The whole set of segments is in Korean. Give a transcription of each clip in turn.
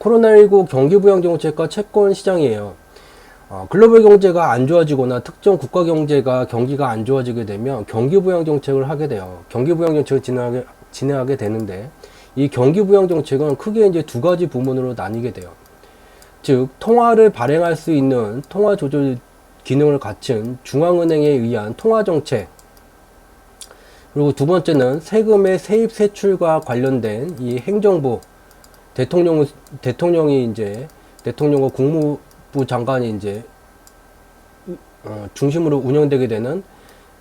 코로나19 경기부양정책과 채권 시장이에요. 글로벌 경제가 안 좋아지거나 특정 국가 경제가 경기가 안 좋아지게 되면 경기부양정책을 하게 돼요. 경기부양정책을 진행하게 되는데, 이 경기부양정책은 크게 이제 두 가지 부문으로 나뉘게 돼요. 즉, 통화를 발행할 수 있는 통화 조절 기능을 갖춘 중앙은행에 의한 통화정책, 그리고 두 번째는 세금의 세입 세출과 관련된 이 행정부, 대통령이 이제, 대통령과 국무부 장관이 이제, 중심으로 운영되게 되는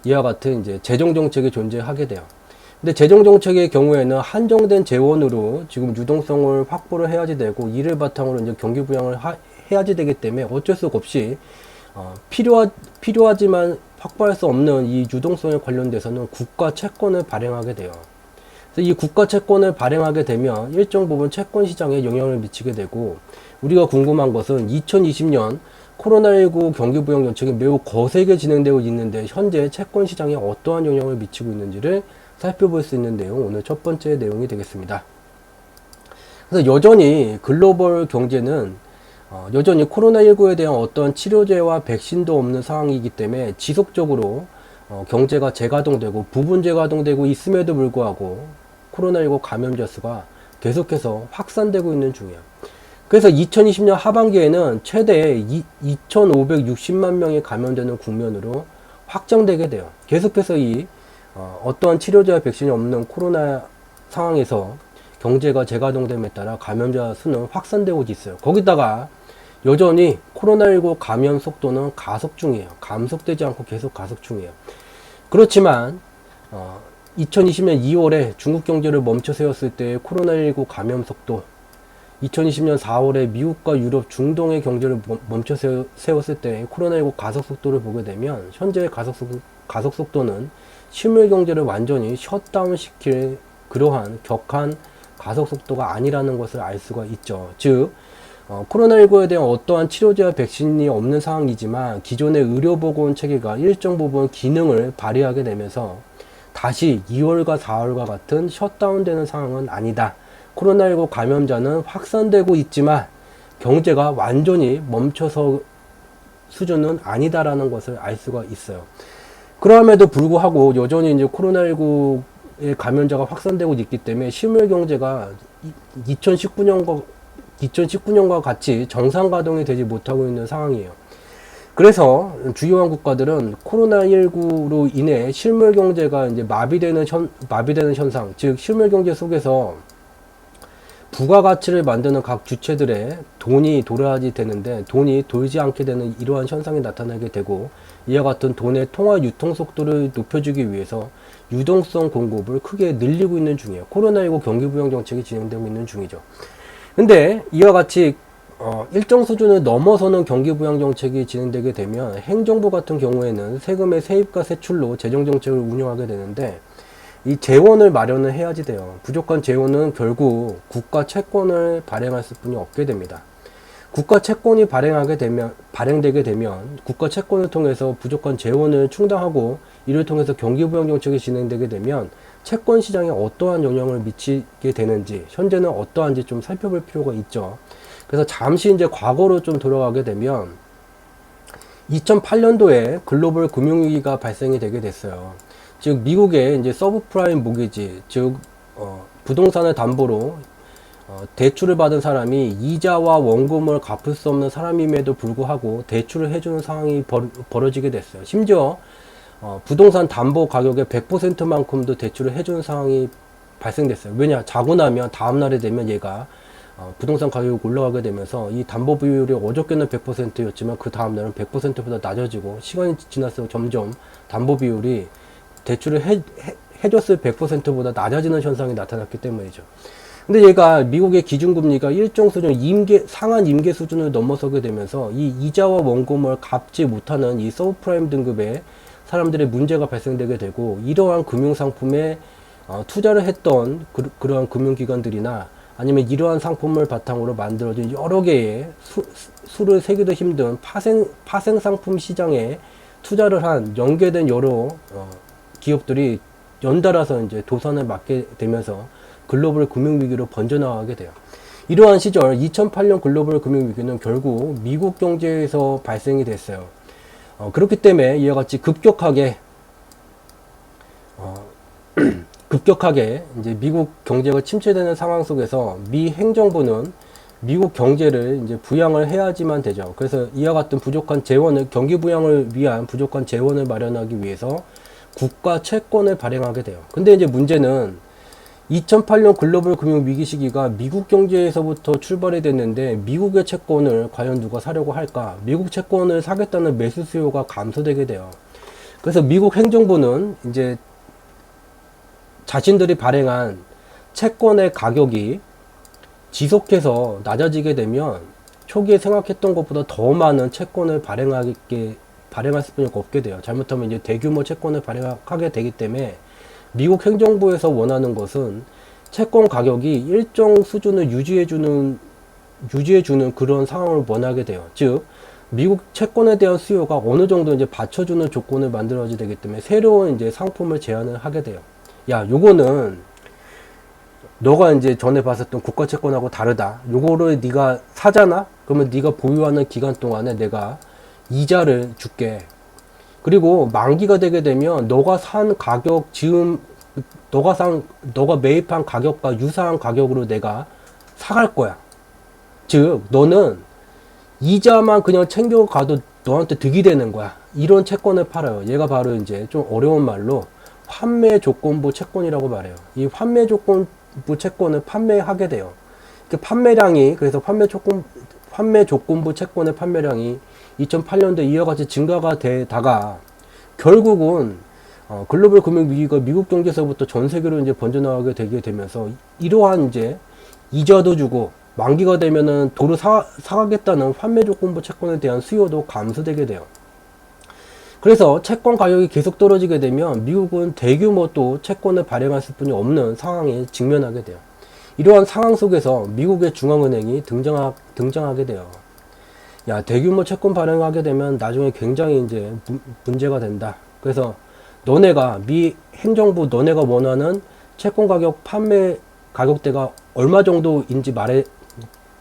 이와 같은 이제 재정정책이 존재하게 돼요. 근데 재정정책의 경우에는 한정된 재원으로 지금 유동성을 확보를 해야지 되고, 이를 바탕으로 이제 경기부양을 해야지 되기 때문에 어쩔 수 없이, 필요하지만 확보할 수 없는 이 유동성에 관련돼서는 국가 채권을 발행하게 돼요. 그래서 이 국가 채권을 발행하게 되면 일정 부분 채권 시장에 영향을 미치게 되고, 우리가 궁금한 것은 2020년 코로나19 경기부양 정책이 매우 거세게 진행되고 있는데 현재 채권 시장에 어떠한 영향을 미치고 있는지를 살펴볼 수 있는 내용, 오늘 첫 번째 내용이 되겠습니다. 그래서 여전히 글로벌 경제는 여전히 코로나19에 대한 어떤 치료제와 백신도 없는 상황이기 때문에 지속적으로 경제가 재가동되고 부분 재가동되고 있음에도 불구하고 코로나19 감염자 수가 계속해서 확산되고 있는 중이에요. 그래서 2020년 하반기에는 최대 2,560만 명이 감염되는 국면으로 확정되게 돼요. 계속해서 어떠한 치료제와 백신이 없는 코로나 상황에서 경제가 재가동됨에 따라 감염자 수는 확산되고 있어요. 거기다가 여전히 코로나19 감염 속도는 가속 중이에요. 감속되지 않고 계속 가속 중이에요. 그렇지만 2020년 2월에 중국 경제를 멈춰 세웠을 때의 코로나19 감염 속도, 2020년 4월에 미국과 유럽, 중동의 경제를 멈춰 세웠을 때 코로나19 가속 속도를 보게 되면 현재의 가속 속도는 실물 경제를 완전히 셧다운 시킬 그러한 격한 가속 속도가 아니라는 것을 알 수가 있죠. 즉 코로나19에 대한 어떠한 치료제와 백신이 없는 상황이지만 기존의 의료보건 체계가 일정 부분 기능을 발휘하게 되면서 다시 2월과 4월과 같은 셧다운되는 상황은 아니다. 코로나19 감염자는 확산되고 있지만 경제가 완전히 멈춰서 수준은 아니다라는 것을 알 수가 있어요. 그럼에도 불구하고 여전히 이제 코로나19의 감염자가 확산되고 있기 때문에 실물 경제가 2019년과 같이 정상 가동이 되지 못하고 있는 상황이에요. 그래서 주요한 국가들은 코로나19로 인해 실물 경제가 이제 마비되는 현상, 즉 실물 경제 속에서 부가가치를 만드는 각 주체들의 돈이 돌아야지 되는데 돈이 돌지 않게 되는 이러한 현상이 나타나게 되고, 이와 같은 돈의 통화 유통 속도를 높여주기 위해서 유동성 공급을 크게 늘리고 있는 중이에요. 코로나19 경기부양 정책이 진행되고 있는 중이죠. 근데 이와 같이 일정 수준을 넘어서는 경기부양 정책이 진행되게 되면 행정부 같은 경우에는 세금의 세입과 세출로 재정정책을 운영하게 되는데, 이 재원을 마련을 해야지 돼요. 부족한 재원은 결국 국가 채권을 발행할 수뿐이 없게 됩니다. 국가 채권이 발행되게 되면 국가 채권을 통해서 부족한 재원을 충당하고, 이를 통해서 경기부양 정책이 진행되게 되면 채권 시장에 어떠한 영향을 미치게 되는지, 현재는 어떠한지 좀 살펴볼 필요가 있죠. 그래서 잠시 이제 과거로 좀 돌아가게 되면 2008년도에 글로벌 금융위기가 발생이 되게 됐어요. 즉 미국의 이제 서브프라임 모기지, 즉 부동산을 담보로 대출을 받은 사람이 이자와 원금을 갚을 수 없는 사람임에도 불구하고 대출을 해주는 상황이 벌어지게 됐어요. 심지어 부동산 담보 가격의 100%만큼도 대출을 해주는 상황이 발생됐어요. 왜냐? 자고 나면 다음날에 되면 얘가 부동산 가격이 올라가게 되면서 이 담보 비율이 어저께는 100%였지만 그 다음날은 100%보다 낮아지고, 시간이 지날수록 점점 담보 비율이 대출을 해줬을 100%보다 낮아지는 현상이 나타났기 때문이죠. 근데 얘가 미국의 기준금리가 일정 수준 상한 임계 수준을 넘어서게 되면서 이 이자와 원금을 갚지 못하는 이 서브프라임 등급의 사람들의 문제가 발생되게 되고, 이러한 금융상품에 투자를 했던 그러한 금융기관들이나 아니면 이러한 상품을 바탕으로 만들어진 여러 개의 수를 세기도 힘든 파생상품 시장에 투자를 한 연계된 여러 기업들이 연달아서 이제 도산을 맞게 되면서 글로벌 금융위기로 번져나가게 돼요. 이러한 시절 2008년 글로벌 금융위기는 결국 미국 경제에서 발생이 됐어요. 그렇기 때문에 이와 같이 급격하게 이제 미국 경제가 침체되는 상황 속에서 미 행정부는 미국 경제를 이제 부양을 해야지만 되죠. 그래서 이와 같은 부족한 재원을, 경기 부양을 위한 부족한 재원을 마련하기 위해서 국가 채권을 발행하게 돼요. 근데 이제 문제는 2008년 글로벌 금융 위기 시기가 미국 경제에서부터 출발이 됐는데 미국의 채권을 과연 누가 사려고 할까? 미국 채권을 사겠다는 매수 수요가 감소되게 돼요. 그래서 미국 행정부는 이제 자신들이 발행한 채권의 가격이 지속해서 낮아지게 되면 초기에 생각했던 것보다 더 많은 채권을 발행할 수밖에 없게 돼요. 잘못하면 이제 대규모 채권을 발행하게 되기 때문에 미국 행정부에서 원하는 것은 채권 가격이 일정 수준을 유지해주는 그런 상황을 원하게 돼요. 즉, 미국 채권에 대한 수요가 어느 정도 이제 받쳐주는 조건을 만들어야 되기 때문에 새로운 이제 상품을 제안을 하게 돼요. 야, 요거는 너가 이제 전에 봤었던 국가 채권하고 다르다. 요거를 네가 사잖아? 그러면 네가 보유하는 기간 동안에 내가 이자를 줄게. 그리고 만기가 되게 되면 너가 매입한 가격과 유사한 가격으로 내가 사갈 거야. 즉, 너는 이자만 그냥 챙겨가도 너한테 득이 되는 거야. 이런 채권을 팔아요. 얘가 바로 이제 좀 어려운 말로 환매 조건부 채권이라고 말해요. 이 환매 조건부 채권을 판매하게 돼요. 그래서 환매 조건부 채권의 판매량이 2008년도에 이와 같이 증가가 되다가 결국은 글로벌 금융 위기가 미국 경제에서부터 전 세계로 이제 번져나가게 되게 되면서 이러한 이제 이자도 주고 만기가 되면은 도로 사가겠다는 환매 조건부 채권에 대한 수요도 감소되게 돼요. 그래서 채권 가격이 계속 떨어지게 되면 미국은 대규모 또 채권을 발행할 수뿐이 없는 상황에 직면하게 돼요. 이러한 상황 속에서 미국의 중앙은행이 등장하게 돼요. 야, 대규모 채권 발행하게 되면 나중에 굉장히 이제 문제가 된다. 그래서 미 행정부 너네가 원하는 채권 가격 판매 가격대가 얼마 정도인지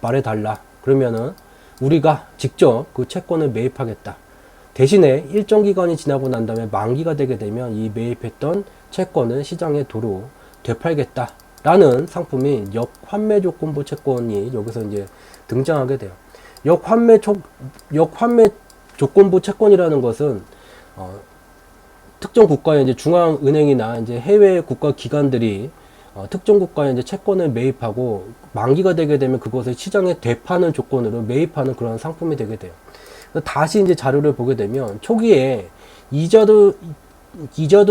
말해달라. 그러면은 우리가 직접 그 채권을 매입하겠다. 대신에 일정 기간이 지나고 난 다음에 만기가 되게 되면 이 매입했던 채권을 시장에 도로 되팔겠다. 라는 상품이 역환매 조건부 채권이 여기서 이제 등장하게 돼요. 역환매 조건부 채권이라는 것은 특정 국가의 이제 중앙은행이나 이제 해외 국가 기관들이 특정 국가의 이제 채권을 매입하고 만기가 되게 되면 그것을 시장에 되파는 조건으로 매입하는 그런 상품이 되게 돼요. 다시 이제 자료를 보게 되면 초기에 이자도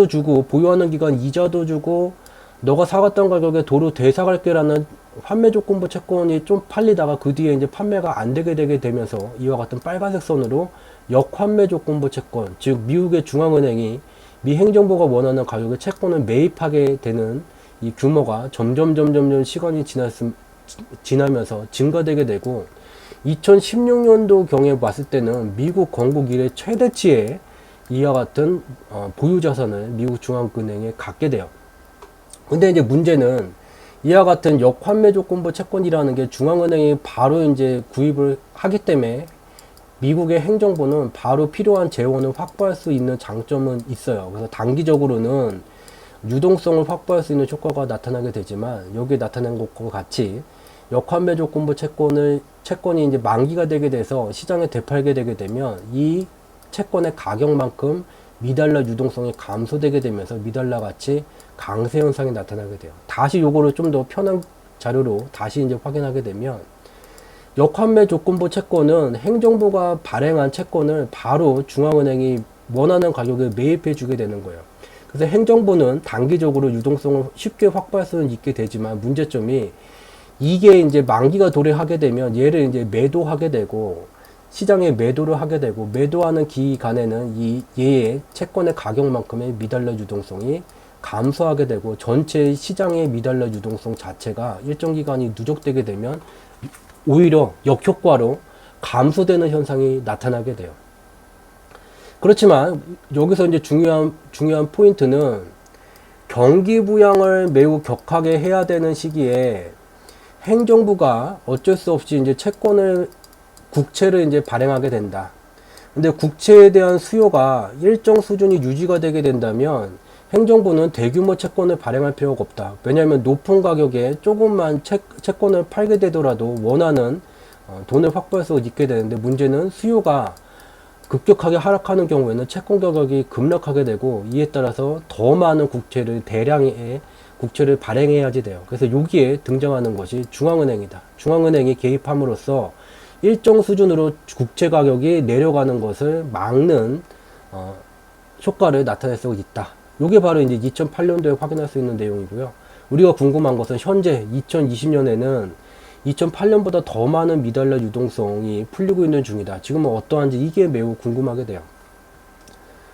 주고 보유하는 기간 이자도 주고 너가 사갔던 가격에 도로 되사갈게라는 환매 조건부 채권이 좀 팔리다가 그 뒤에 이제 판매가 안 되게 되면서 이와 같은 빨간색 선으로 역환매 조건부 채권, 즉 미국의 중앙은행이 미 행정부가 원하는 가격의 채권을 매입하게 되는 이 규모가 점점 시간이 지나면서 증가되게 되고 2016년도 경에 봤을 때는 미국 건국 이래 최대치의 이와 같은 보유 자산을 미국 중앙은행에 갖게 돼요. 근데 이제 문제는 이와 같은 역환매 조건부 채권이라는 게 중앙은행이 바로 이제 구입을 하기 때문에 미국의 행정부는 바로 필요한 재원을 확보할 수 있는 장점은 있어요. 그래서 단기적으로는 유동성을 확보할 수 있는 효과가 나타나게 되지만 여기에 나타난 것과 같이 역환매 조건부 채권이 이제 만기가 되게 돼서 시장에 되팔게 되게 되면 이 채권의 가격만큼 미달러 유동성이 감소되게 되면서 미달러 가치 강세 현상이 나타나게 돼요. 다시 요거를 좀 더 편한 자료로 다시 이제 확인하게 되면 역환매 조건부 채권은 행정부가 발행한 채권을 바로 중앙은행이 원하는 가격에 매입해 주게 되는 거예요. 그래서 행정부는 단기적으로 유동성을 쉽게 확보할 수는 있게 되지만 문제점이 이게 이제 만기가 도래하게 되면 얘를 이제 매도하게 되고 시장에 매도를 하게 되고 매도하는 기간에는 얘의 채권의 가격만큼의 미달러 유동성이 감소하게 되고 전체 시장의 미달러 유동성 자체가 일정 기간이 누적되게 되면 오히려 역효과로 감소되는 현상이 나타나게 돼요. 그렇지만 여기서 이제 중요한 포인트는 경기 부양을 매우 격하게 해야 되는 시기에 행정부가 어쩔 수 없이 이제 국채를 이제 발행하게 된다. 근데 국채에 대한 수요가 일정 수준이 유지가 되게 된다면 행정부는 대규모 채권을 발행할 필요가 없다. 왜냐하면 높은 가격에 조금만 채권을 팔게 되더라도 원하는 돈을 확보할 수 있게 되는데, 문제는 수요가 급격하게 하락하는 경우에는 채권 가격이 급락하게 되고, 이에 따라서 더 많은 대량의 국채를 발행해야지 돼요. 그래서 여기에 등장하는 것이 중앙은행이다. 중앙은행이 개입함으로써 일정 수준으로 국채 가격이 내려가는 것을 막는 효과를 나타낼 수 있다. 이게 바로 이제 2008년도에 확인할 수 있는 내용이고요. 우리가 궁금한 것은 현재 2020년에는 2008년보다 더 많은 미달러 유동성이 풀리고 있는 중이다. 지금은 어떠한지 이게 매우 궁금하게 돼요.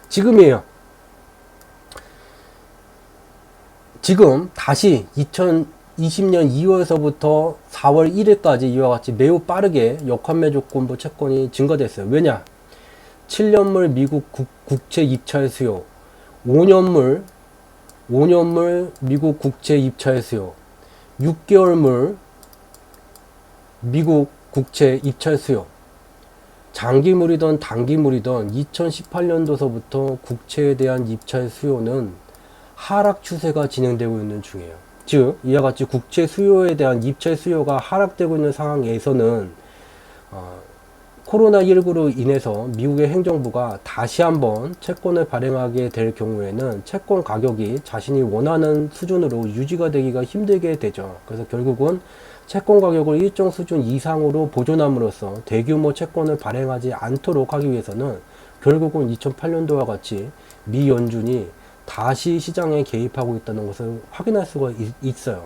지금이에요. 지금 다시 2020년 2월서부터 4월 1일까지 이와 같이 매우 빠르게 역환매 조건부 채권이 증가됐어요. 왜냐? 7년물 미국 국채 입찰 수요, 5년물 미국 국채 입찰 수요, 6개월물 미국 국채 입찰 수요, 장기물이든 단기물이든 2018년도서부터 국채에 대한 입찰 수요는 하락 추세가 진행되고 있는 중이에요. 즉, 이와 같이 국채 수요에 대한 입찰 수요가 하락되고 있는 상황에서는 코로나19로 인해서 미국의 행정부가 다시 한번 채권을 발행하게 될 경우에는 채권 가격이 자신이 원하는 수준으로 유지가 되기가 힘들게 되죠. 그래서 결국은 채권 가격을 일정 수준 이상으로 보존함으로써 대규모 채권을 발행하지 않도록 하기 위해서는 결국은 2008년도와 같이 미 연준이 다시 시장에 개입하고 있다는 것을 확인할 수가 있어요.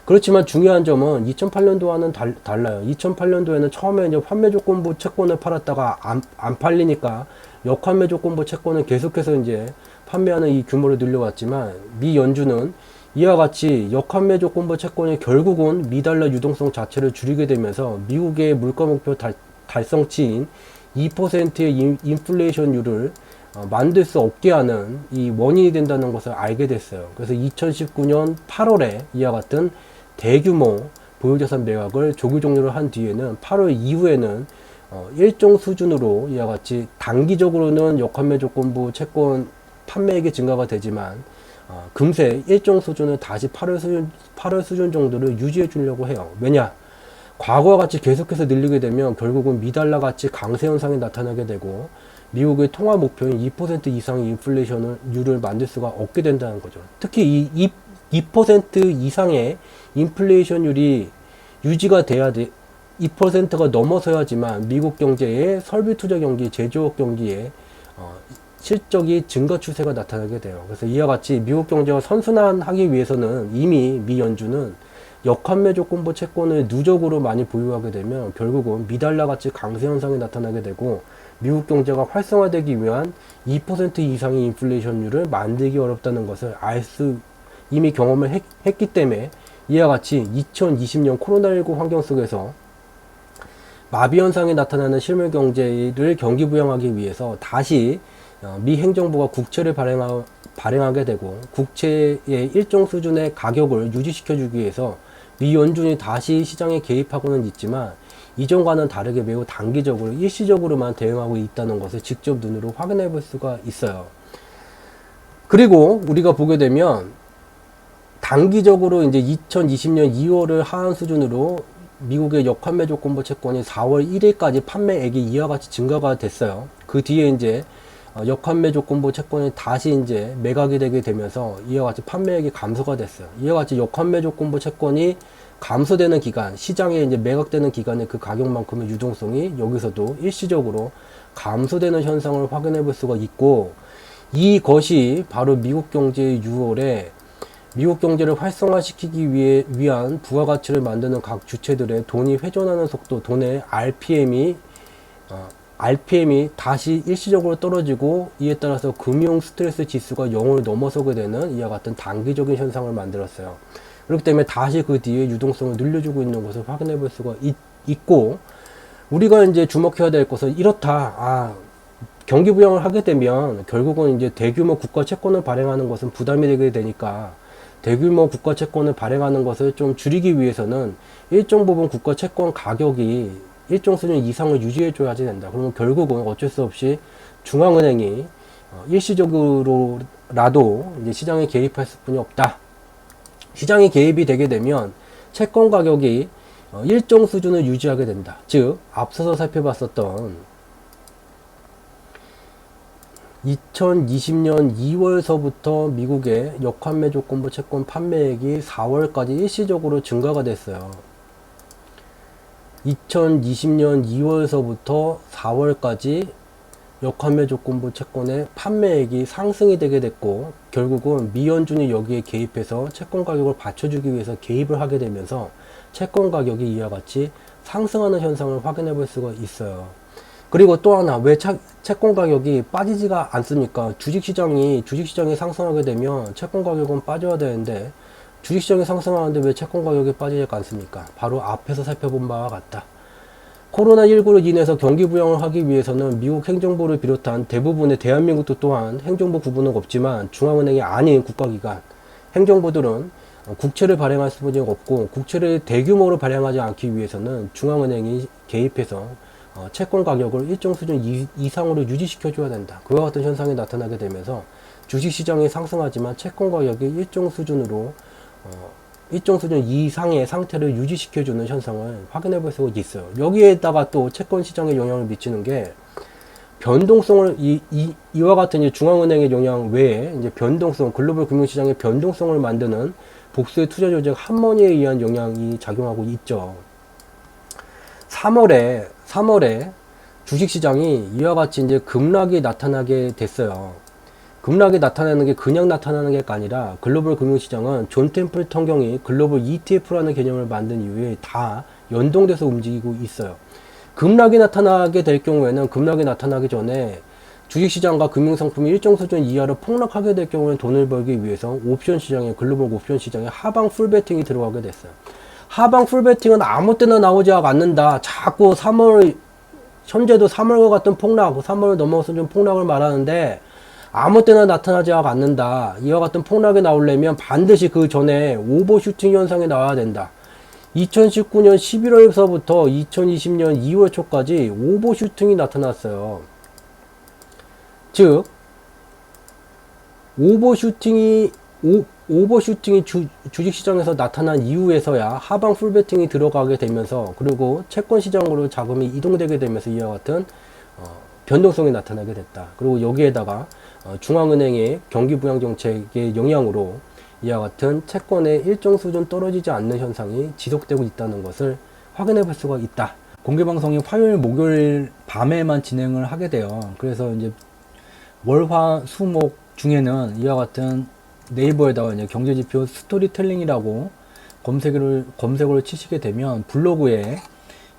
그렇지만 중요한 점은 2008년도와는 달라요. 2008년도에는 처음에 이제 환매 조건부 채권을 팔았다가 안 팔리니까 역환매 조건부 채권을 계속해서 이제 판매하는 이 규모를 늘려왔지만, 미 연준은 이와 같이 역환매 조건부 채권이 결국은 미달러 유동성 자체를 줄이게 되면서 미국의 물가 목표 달성치인 2%의 인플레이션율을 만들 수 없게 하는 이 원인이 된다는 것을 알게 됐어요. 그래서 2019년 8월에 이와 같은 대규모 보유자산 매각을 조기 종료를 한 뒤에는 8월 이후에는 일정 수준으로 이와 같이 단기적으로는 역환매 조건부 채권 판매액이 증가가 되지만 금세 일정 수준을 다시 8월 수준 정도를 유지해 주려고 해요. 왜냐? 과거와 같이 계속해서 늘리게 되면 결국은 미달러 가치 강세 현상이 나타나게 되고, 미국의 통화 목표인 2% 이상의 인플레이션율을 만들 수가 없게 된다는 거죠. 특히 이 2% 이상의 인플레이션율이 유지가 돼야 돼. 2%가 넘어서야지만 미국 경제의 설비 투자 경기, 제조업 경기에 실적이 증가 추세가 나타나게 돼요. 그래서 이와 같이 미국 경제가 선순환하기 위해서는 이미 미 연준은 역환매 조건부 채권을 누적으로 많이 보유하게 되면 결국은 미달러 가치 강세 현상이 나타나게 되고, 미국 경제가 활성화되기 위한 2% 이상의 인플레이션율을 만들기 어렵다는 것을 이미 경험을 했기 때문에, 이와 같이 2020년 코로나19 환경 속에서 마비 현상이 나타나는 실물 경제를 경기 부양하기 위해서 다시 미 행정부가 국채를 발행하게 되고, 국채의 일정 수준의 가격을 유지시켜 주기 위해서 미 연준이 다시 시장에 개입하고는 있지만, 이전과는 다르게 매우 단기적으로 일시적으로만 대응하고 있다는 것을 직접 눈으로 확인해 볼 수가 있어요. 그리고 우리가 보게 되면 단기적으로 이제 2020년 2월을 하한 수준으로 미국의 역환매 조건부 채권이 4월 1일까지 판매액이 이와 같이 증가가 됐어요. 그 뒤에 이제 역환매 조건부 채권이 다시 이제 매각이 되게 되면서 이와 같이 판매액이 감소가 됐어요. 이와 같이 역환매 조건부 채권이 감소되는 기간, 시장에 이제 매각되는 기간에 그 가격만큼의 유동성이 여기서도 일시적으로 감소되는 현상을 확인해 볼 수가 있고, 이것이 바로 미국 경제의 6월에 미국 경제를 활성화시키기 위한 부가가치를 만드는 각 주체들의 돈이 회전하는 속도, 돈의 RPM이 다시 일시적으로 떨어지고, 이에 따라서 금융 스트레스 지수가 0을 넘어서게 되는 이와 같은 단기적인 현상을 만들었어요. 그렇기 때문에 다시 그 뒤에 유동성을 늘려주고 있는 것을 확인해 볼 수가 있고, 우리가 이제 주목해야 될 것은 이렇다. 경기 부양을 하게 되면 결국은 이제 대규모 국가 채권을 발행하는 것은 부담이 되게 되니까 대규모 국가 채권을 발행하는 것을 좀 줄이기 위해서는 일정 부분 국가 채권 가격이 일정 수준 이상을 유지해 줘야지 된다. 그러면 결국은 어쩔 수 없이 중앙은행이 일시적으로라도 이제 시장에 개입할 수뿐이 없다. 시장에 개입이 되게 되면 채권 가격이 일정 수준을 유지하게 된다. 즉 앞서서 살펴봤었던 2020년 2월서부터 미국의 역환매 조건부 채권 판매액이 4월까지 일시적으로 증가가 됐어요. 2020년 2월서부터 4월까지 역환매 조건부 채권의 판매액이 상승이 되게 됐고, 결국은 미연준이 여기에 개입해서 채권 가격을 받쳐주기 위해서 개입을 하게 되면서 채권 가격이 이와 같이 상승하는 현상을 확인해 볼 수가 있어요. 그리고 또 하나, 왜 채권 가격이 빠지지가 않습니까? 주식시장이 상승하게 되면 채권 가격은 빠져야 되는데, 주식시장이 상승하는데 왜 채권 가격이 빠지지가 않습니까? 바로 앞에서 살펴본 바와 같다. 코로나19로 인해서 경기 부양을 하기 위해서는 미국 행정부를 비롯한 대부분의 대한민국도 또한 행정부 구분은 없지만 중앙은행이 아닌 국가기관, 행정부들은 국채를 발행할 수밖에 없고, 국채를 대규모로 발행하지 않기 위해서는 중앙은행이 개입해서 채권 가격을 일정 수준 이상으로 유지시켜 줘야 된다. 그와 같은 현상이 나타나게 되면서 주식시장이 상승하지만 채권 가격이 일정 수준 이상의 상태를 유지시켜주는 현상을 확인해 볼 수가 있어요. 여기에다가 또 채권 시장에 영향을 미치는 게 변동성을, 이와 같은 이제 중앙은행의 영향 외에 이제 변동성, 글로벌 금융시장의 변동성을 만드는 복수의 투자 조작 한머니에 의한 영향이 작용하고 있죠. 3월에 주식시장이 이와 같이 이제 급락이 나타나게 됐어요. 급락이 나타나는 게 그냥 나타나는 게 아니라 글로벌 금융시장은 존 템플턴 경이 글로벌 ETF라는 개념을 만든 이후에 다 연동돼서 움직이고 있어요. 급락이 나타나게 될 경우에는, 급락이 나타나기 전에 주식시장과 금융상품이 일정 수준 이하로 폭락하게 될 경우에는 돈을 벌기 위해서 옵션 시장에, 글로벌 옵션 시장에 하방 풀베팅이 들어가게 됐어요. 하방 풀베팅은 아무 때나 나오지 않는다. 자꾸 현재도 3월과 같은 폭락, 3월을 넘어서 좀 폭락을 말하는데 아무 때나 나타나지 않는다. 이와 같은 폭락이 나오려면 반드시 그 전에 오버슈팅 현상이 나와야 된다. 2019년 11월서부터 2020년 2월 초까지 오버슈팅이 나타났어요. 즉 오버슈팅이 주식시장에서 나타난 이후에서야 하방 풀베팅이 들어가게 되면서, 그리고 채권시장으로 자금이 이동되게 되면서 이와 같은 변동성이 나타나게 됐다. 그리고 여기에다가 중앙은행의 경기부양정책의 영향으로 이와 같은 채권의 일정 수준 떨어지지 않는 현상이 지속되고 있다는 것을 확인해 볼 수가 있다. 공개방송이 화요일, 목요일 밤에만 진행을 하게 돼요. 그래서 이제 월, 화, 수, 목 중에는 이와 같은 네이버에다가 이제 경제지표 스토리텔링이라고 검색어를 치시게 되면 블로그에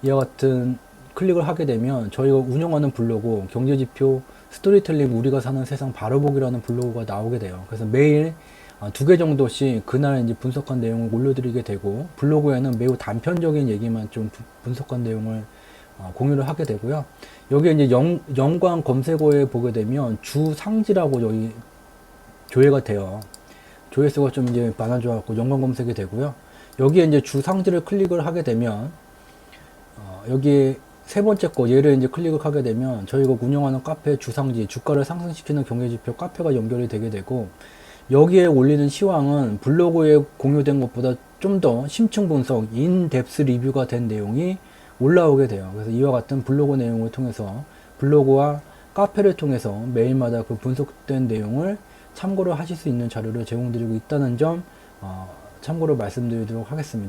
이와 같은 클릭을 하게 되면 저희가 운영하는 블로그 경제지표 스토리텔링 우리가 사는 세상 바로보기라는 블로그가 나오게 돼요. 그래서 매일 2개 정도씩 그날 이제 분석한 내용을 올려드리게 되고, 블로그에는 매우 단편적인 얘기만 좀 분석한 내용을 공유를 하게 되고요. 여기에 이제 연관 검색어에 보게 되면 주상지라고 여기 조회가 돼요. 조회수가 좀 이제 많아져갖고 연관 검색이 되고요. 여기에 이제 주상지를 클릭을 하게 되면 여기에 세 번째 거 얘를 이제 클릭을 하게 되면 저희가 운영하는 카페 주상지, 주가를 상승시키는 경제지표 카페가 연결이 되게 되고, 여기에 올리는 시황은 블로그에 공유된 것보다 좀 더 심층 분석, 인덱스 리뷰가 된 내용이 올라오게 돼요. 그래서 이와 같은 블로그 내용을 통해서, 블로그와 카페를 통해서 매일마다 그 분석된 내용을 참고를 하실 수 있는 자료를 제공드리고 있다는 점 참고로 말씀드리도록 하겠습니다.